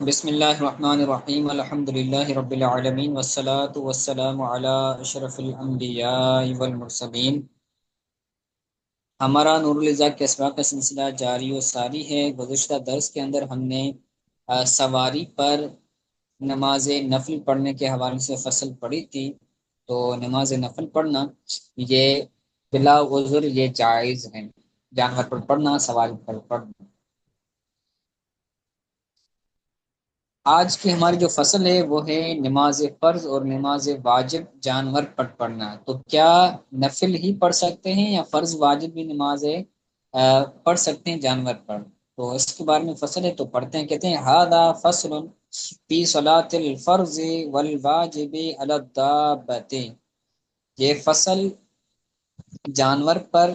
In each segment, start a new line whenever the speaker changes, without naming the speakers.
بسم اللہ الرحمن الرحیم الحمد للہ رب العالمین والصلاة والسلام علی اشرف الانبیاء والمرسلین۔ ہمارا نور الزا کے اسباق کا سلسلہ جاری و ساری ہے۔ گزشتہ درس کے اندر ہم نے سواری پر نماز نفل پڑھنے کے حوالے سے فصل پڑھی تھی۔ تو نماز نفل پڑھنا یہ بلا عذر یہ جائز ہے، جانور پر پڑھنا، سواری پر پڑھنا۔ آج کی ہماری جو فصل ہے وہ ہے نماز فرض اور نماز واجب جانور پر پڑھنا۔ تو کیا نفل ہی پڑھ سکتے ہیں یا فرض واجب بھی نماز پڑھ سکتے ہیں جانور پر؟ تو اس کے بارے میں فصل ہے، تو پڑھتے ہیں۔ کہتے ہیں ہذا فصل فی صلاۃ الفرض والواجب علی الدابۃ، یہ فصل جانور پر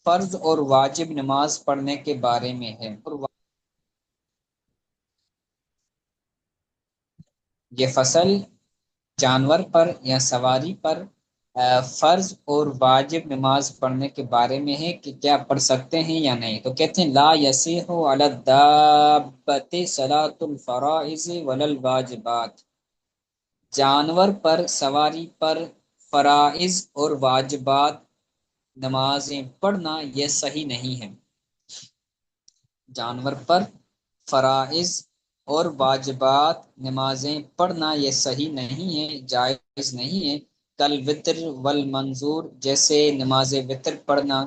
فرض اور واجب نماز پڑھنے کے بارے میں ہے۔ یہ فصل جانور پر یا سواری پر فرض اور واجب نماز پڑھنے کے بارے میں ہے کہ کیا پڑھ سکتے ہیں یا نہیں۔ تو کہتے ہیں لا یصح علی الدابۃ صلاۃ الفرائض ولا الواجبات، جانور پر سواری پر فرائض اور واجبات نمازیں پڑھنا یہ صحیح نہیں ہے۔ جانور پر فرائض اور واجبات نمازیں پڑھنا یہ صحیح نہیں ہے، جائز نہیں ہے۔ کل وطر والمنظور، جیسے نماز وطر پڑھنا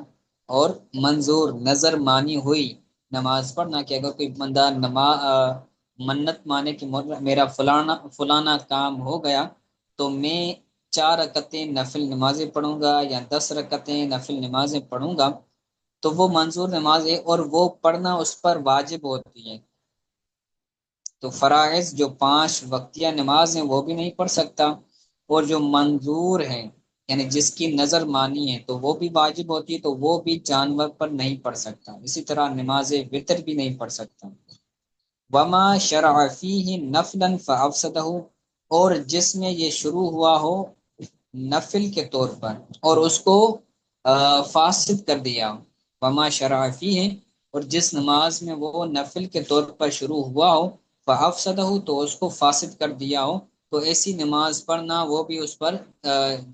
اور منظور نظر مانی ہوئی نماز پڑھنا، کہ اگر کوئی بندہ منت مانے کہ میرا فلانا کام ہو گیا تو میں 4 رکعتیں نفل نمازیں پڑھوں گا یا 10 رکعتیں نفل نمازیں پڑھوں گا، تو وہ منظور نماز ہے اور وہ پڑھنا اس پر واجب ہوتی ہے۔ تو فرائض جو 5 وقتیہ نماز ہیں وہ بھی نہیں پڑھ سکتا، اور جو منظور ہے یعنی جس کی نظر مانی ہے تو وہ بھی واجب ہوتی ہے، تو وہ بھی جانور پر نہیں پڑھ سکتا۔ اسی طرح نماز وطر بھی نہیں پڑھ سکتا۔ وما شرع فیہ نفلا فافسدہ، اور جس میں یہ شروع ہوا ہو نفل کے طور پر اور اس کو فاسد کر دیا۔ وما شرع فیہ، اور جس نماز میں وہ نفل کے طور پر شروع ہوا ہو فافسدہ، تو اس کو فاسد کر دیا ہو، تو ایسی نماز پڑھنا وہ بھی اس پر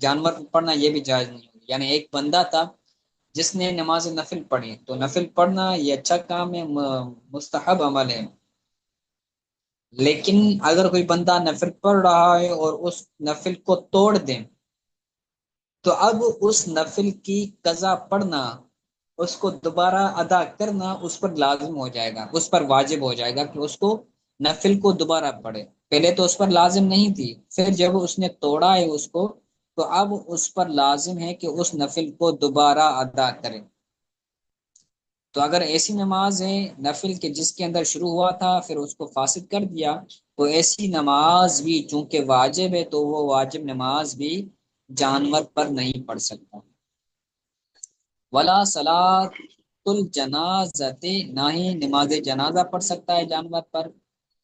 جانور پر پڑھنا یہ بھی جائز نہیں ہوگی۔ یعنی ایک بندہ تھا جس نے نماز نفل پڑھی، تو نفل پڑھنا یہ اچھا کام ہے، مستحب عمل ہے، لیکن اگر کوئی بندہ نفل پڑھ رہا ہے اور اس نفل کو توڑ دیں تو اب اس نفل کی قضا پڑھنا، اس کو دوبارہ ادا کرنا اس پر لازم ہو جائے گا، اس پر واجب ہو جائے گا کہ اس کو نفل کو دوبارہ پڑھے۔ پہلے تو اس پر لازم نہیں تھی، پھر جب اس نے توڑا ہے اس کو تو اب اس پر لازم ہے کہ اس نفل کو دوبارہ ادا کرے۔ تو اگر ایسی نماز ہے نفل کے جس کے اندر شروع ہوا تھا پھر اس کو فاسد کر دیا، تو ایسی نماز بھی چونکہ واجب ہے تو وہ واجب نماز بھی جانور پر نہیں پڑھ سکتا۔ ولا صلاۃ الجنازۃ، نہ ہی نماز جنازہ پڑھ سکتا ہے جانور پر،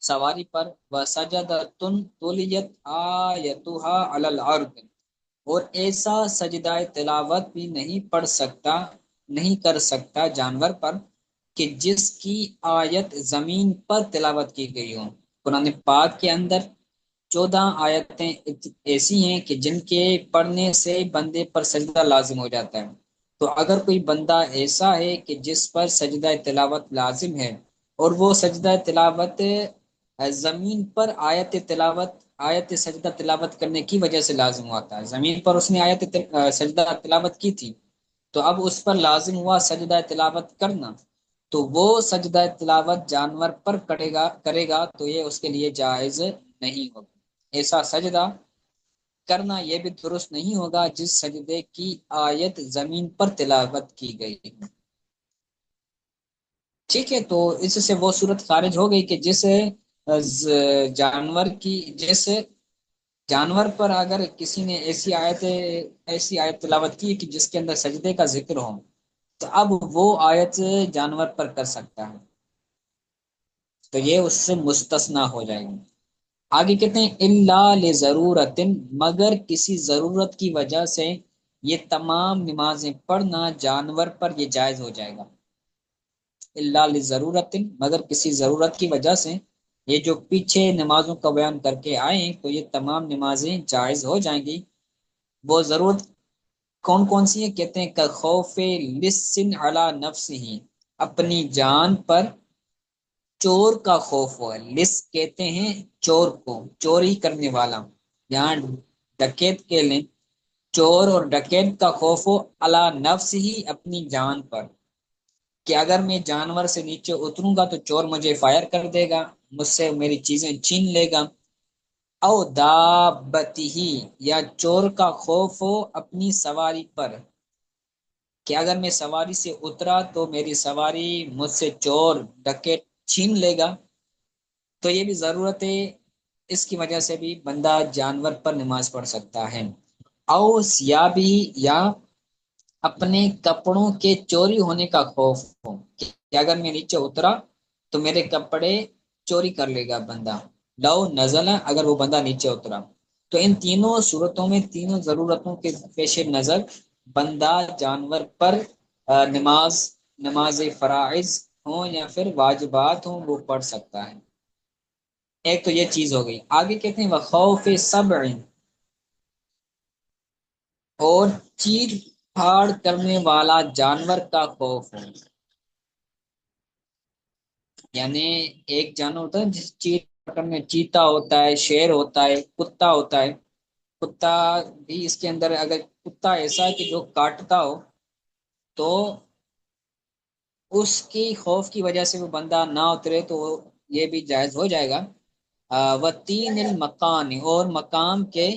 سواری پر۔ وسجدۃ تلیت آیتھا علی الارض، اور ایسا سجدہ تلاوت بھی نہیں پڑھ سکتا، نہیں کر سکتا جانور پر کہ جس کی آیت زمین پر تلاوت کی گئی ہو۔ قرآن پاک کے اندر 14 آیتیں ایسی ہیں کہ جن کے پڑھنے سے بندے پر سجدہ لازم ہو جاتا ہے۔ تو اگر کوئی بندہ ایسا ہے کہ جس پر سجدہ تلاوت لازم ہے اور وہ سجدہ تلاوت زمین پر آیت سجدہ تلاوت کرنے کی وجہ سے لازم ہوا تھا، زمین پر اس نے سجدہ تلاوت کی تھی، تو اب اس پر لازم ہوا سجدہ تلاوت کرنا، تو وہ سجدہ تلاوت جانور پر کرے گا تو یہ اس کے لیے جائز نہیں ہوگا۔ ایسا سجدہ کرنا یہ بھی درست نہیں ہوگا جس سجدے کی آیت زمین پر تلاوت کی گئی ہے۔ ٹھیک ہے، تو اس سے وہ صورت خارج ہو گئی کہ جانور پر اگر کسی نے ایسی آیت تلاوت کی کہ جس کے اندر سجدے کا ذکر ہو، تو اب وہ آیت جانور پر کر سکتا ہے، تو یہ اس سے مستثنا ہو جائے گی۔ آگے کہتے ہیں الا لضرورت، مگر کسی ضرورت کی وجہ سے یہ تمام نمازیں پڑھنا جانور پر یہ جائز ہو جائے گا۔ الا لضرورت، مگر کسی ضرورت کی وجہ سے یہ جو پیچھے نمازوں کا بیان کر کے آئے تو یہ تمام نمازیں جائز ہو جائیں گی۔ وہ ضرورت کون کون سی ہیں؟ کہتے ہیں کہ خوف لسن علی نفس ہی، اپنی جان پر چور کا خوف ہو۔ لص کہتے ہیں چور کو، چوری کرنے والا، یہاں ڈکیت کے لیں، چور اور ڈکیت کا خوف ہو علی نفس ہی، اپنی جان پر، کہ اگر میں جانور سے نیچے اتروں گا تو چور مجھے فائر کر دے گا، مجھ سے میری چیزیں چھین لے گا۔ او دابتی ہی، یا چور کا خوف ہو اپنی سواری پر، کہ اگر میں سواری سے اترا تو میری سواری مجھ سے چور ڈکیت چھین لے گا۔ تو یہ بھی ضرورت ہے، اس کی وجہ سے بھی بندہ جانور پر نماز پڑھ سکتا ہے۔ او سیابی، یا اپنے کپڑوں کے چوری ہونے کا خوف ہو، کہ اگر میں نیچے اترا تو میرے کپڑے چوری کر لے گا بندہ۔ لو نزل، اگر وہ بندہ نیچے اترا۔ تو ان تینوں صورتوں میں، تینوں ضرورتوں کے پیش نظر بندہ جانور پر نماز فرائض ہوں یا پھر واجبات ہوں وہ پڑھ سکتا ہے۔ ایک تو یہ چیز ہو گئی۔ آگے کہتے ہیں وخوف سبع، اور چیر پھاڑ کرنے والا جانور کا خوف ہو، یعنی ایک جانور ہوتا ہے جس چیر پکڑنے، چیتا ہوتا ہے، شیر ہوتا ہے، کتا ہوتا ہے۔ کتا بھی اس کے اندر، اگر کتا ایسا ہے کہ جو کاٹتا ہو تو اس کی خوف کی وجہ سے وہ بندہ نہ اترے تو یہ بھی جائز ہو جائے گا۔ وطین المکان، اور مقام کے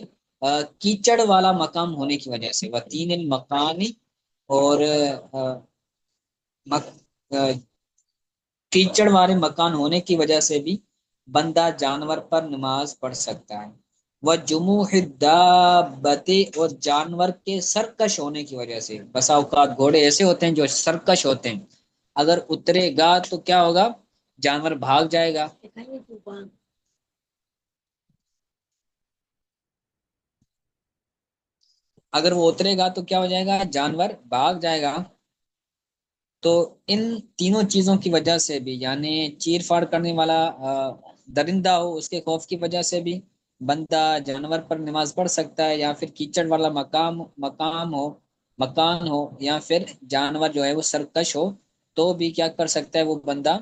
کیچڑ والا مقام ہونے کی وجہ سے، وطین المکان، اور مک- کیچڑ والے مکان ہونے کی وجہ سے بھی بندہ جانور پر نماز پڑھ سکتا ہے۔ وہ جموع الدابۃ، اور جانور کے سرکش ہونے کی وجہ سے، بسا اوقات گھوڑے ایسے ہوتے ہیں جو سرکش ہوتے ہیں، اگر اترے گا تو کیا ہوگا؟ جانور بھاگ جائے گا۔ اگر وہ اترے گا تو کیا ہو جائے گا؟ جانور بھاگ جائے گا۔ تو ان تینوں چیزوں کی وجہ سے بھی، یعنی چیر پھاڑ کرنے والا درندہ ہو اس کے خوف کی وجہ سے بھی بندہ جانور پر نماز پڑھ سکتا ہے، یا پھر کیچڑ والا مکان ہو، یا پھر جانور جو ہے وہ سرکش ہو، تو بھی کیا کر سکتا ہے وہ بندہ؟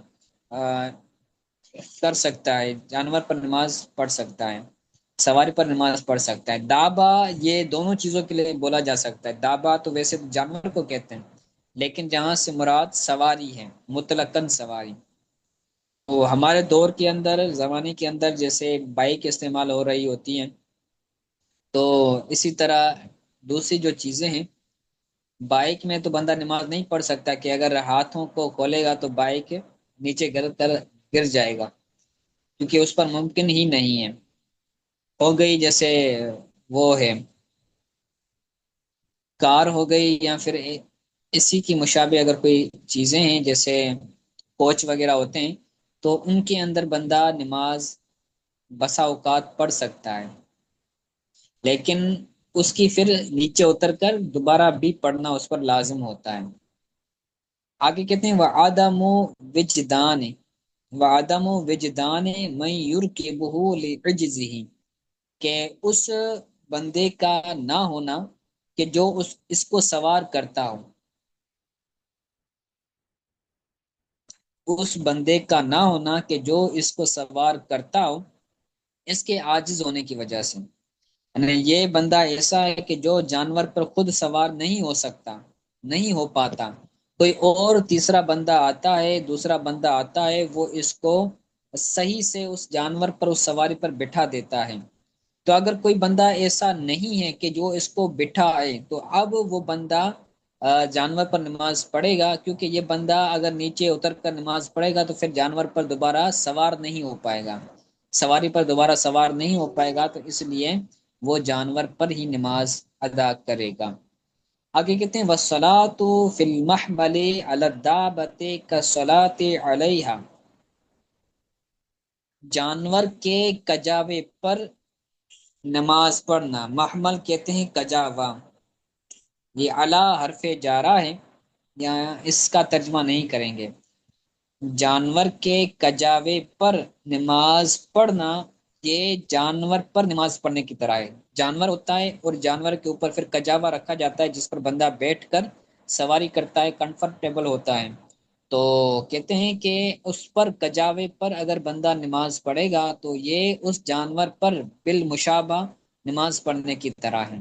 آ، کر سکتا ہے، جانور پر نماز پڑھ سکتا ہے، سواری پر نماز پڑھ سکتا ہے۔ دابا یہ دونوں چیزوں کے لیے بولا جا سکتا ہے۔ دابا تو ویسے جانور کو کہتے ہیں، لیکن جہاں سے مراد سواری ہے، مطلقاً سواری۔ تو ہمارے دور کے اندر، زمانے کے اندر، جیسے بائک استعمال ہو رہی ہوتی ہیں، تو اسی طرح دوسری جو چیزیں ہیں، بائک میں تو بندہ نماز نہیں پڑھ سکتا، کہ اگر ہاتھوں کو کھولے گا تو بائک نیچے گر جائے گا، کیونکہ اس پر ممکن ہی نہیں ہے۔ ہو گئی جیسے وہ ہے کار ہو گئی، یا پھر اسی کی مشابہ اگر کوئی چیزیں ہیں جیسے کوچ وغیرہ ہوتے ہیں، تو ان کے اندر بندہ نماز بسا اوقات پڑھ سکتا ہے، لیکن اس کی پھر نیچے اتر کر دوبارہ بھی پڑھنا اس پر لازم ہوتا ہے۔ آگے کہتے ہیں وَعَدَمُ وِجْدَانِ، وَعَدَمُ وِجْدَانِ مَن يُرْكِبُهُ لِعِجْزِهِ، کہ اس بندے کا نہ ہونا کہ جو اس کو سوار کرتا ہو، اس بندے کا نہ ہونا کہ جو اس کو سوار کرتا ہو، اس کے عاجز ہونے کی وجہ سے، یعنی یہ بندہ ایسا ہے کہ جو جانور پر خود سوار نہیں ہو سکتا، نہیں ہو پاتا، کوئی اور تیسرا بندہ آتا ہے، دوسرا بندہ آتا ہے، وہ اس کو صحیح سے اس جانور پر، اس سواری پر بٹھا دیتا ہے۔ تو اگر کوئی بندہ ایسا نہیں ہے کہ جو اس کو بٹھائے، تو اب وہ بندہ جانور پر نماز پڑھے گا، کیونکہ یہ بندہ اگر نیچے اتر کر نماز پڑھے گا تو پھر جانور پر دوبارہ سوار نہیں ہو پائے گا، سواری پر دوبارہ سوار نہیں ہو پائے گا، تو اس لیے وہ جانور پر ہی نماز ادا کرے گا۔ آگے کہتے ہیں وَالصَّلَاةُ فِي الْمَحْمَلِ عَلَى الدَّابَّةِ كَالصَّلَاةِ عَلَيْهَا، جانور کے کجاوے پر نماز پڑھنا، محمل کہتے ہیں کجاوا، یہ علا حرف جارہ ہے، یا اس کا ترجمہ نہیں کریں گے۔ جانور کے کجاوے پر نماز پڑھنا یہ جانور پر نماز پڑھنے کی طرح ہے۔ جانور ہوتا ہے اور جانور کے اوپر پھر کجاوا رکھا جاتا ہے جس پر بندہ بیٹھ کر سواری کرتا ہے، کنفرٹیبل ہوتا ہے۔ تو کہتے ہیں کہ اس پر کجاوے پر اگر بندہ نماز پڑھے گا تو یہ اس جانور پر بالمشابہ نماز پڑھنے کی طرح ہے۔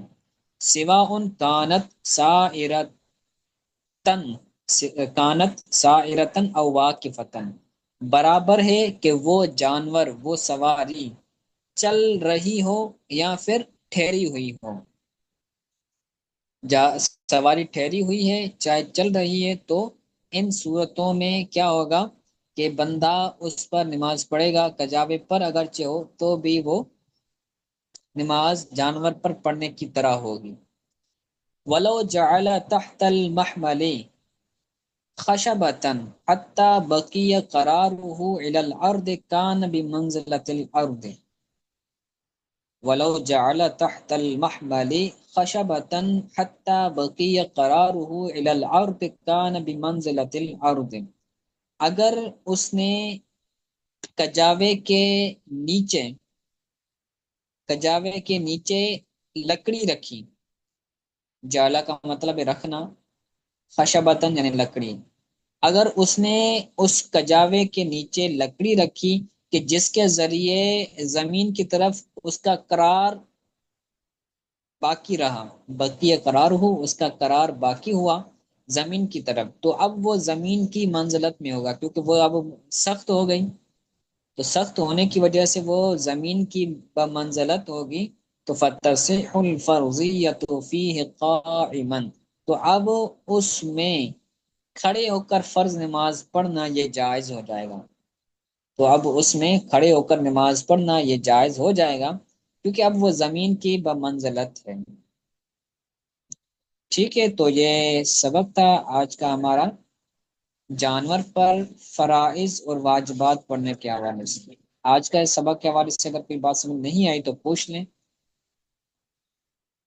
سوا ان کانت سائرتن او واقفتن، برابر ہے کہ وہ جانور، وہ سواری چل رہی ہو یا پھر ٹھہری ہوئی ہو۔ سواری ٹھہری ہوئی ہے چاہے چل رہی ہے، تو ان صورتوں میں کیا ہوگا کہ بندہ اس پر نماز پڑھے گا، کجاوے پر اگرچہ ہو تو بھی وہ نماز جانور پر پڑھنے کی طرح ہوگی۔ ولو جعل تحت المحمل خشبة حتى بقي قراره إلى الأرض كان بمنزلة الأرض، ولو جعل تحت المحمل خشبة حتى بقي قراره إلى الأرض كان بمنزلة الأرض، اگر اس نے کجاوے کے نیچے لکڑی رکھی، جالا کا مطلب ہے رکھنا، خشبتن یعنی لکڑی، اگر اس نے اس کجاوے کے نیچے لکڑی رکھی کہ جس کے ذریعے زمین کی طرف اس کا قرار باقی رہا، بقی قرار ہو، اس کا قرار باقی ہوا زمین کی طرف، تو اب وہ زمین کی منزلت میں ہوگا کیونکہ وہ اب سخت ہو گئی، تو سخت ہونے کی وجہ سے وہ زمین کی بمنزلت ہوگی، تو فتصح الفرضیۃ فیہ قائما، تو اب اس میں کھڑے ہو کر فرض نماز پڑھنا یہ جائز ہو جائے گا، تو اب اس میں کھڑے ہو کر نماز پڑھنا یہ جائز ہو جائے گا کیونکہ اب وہ زمین کی بمنزلت ہے۔ ٹھیک ہے، تو یہ سبق تھا آج کا ہمارا جانور پر فرائض اور واجبات پڑھنے کے حوالے سے۔ آج کا اس سبق کے حوالے سے اگر کوئی بات سمجھ نہیں آئی تو پوچھ لیں۔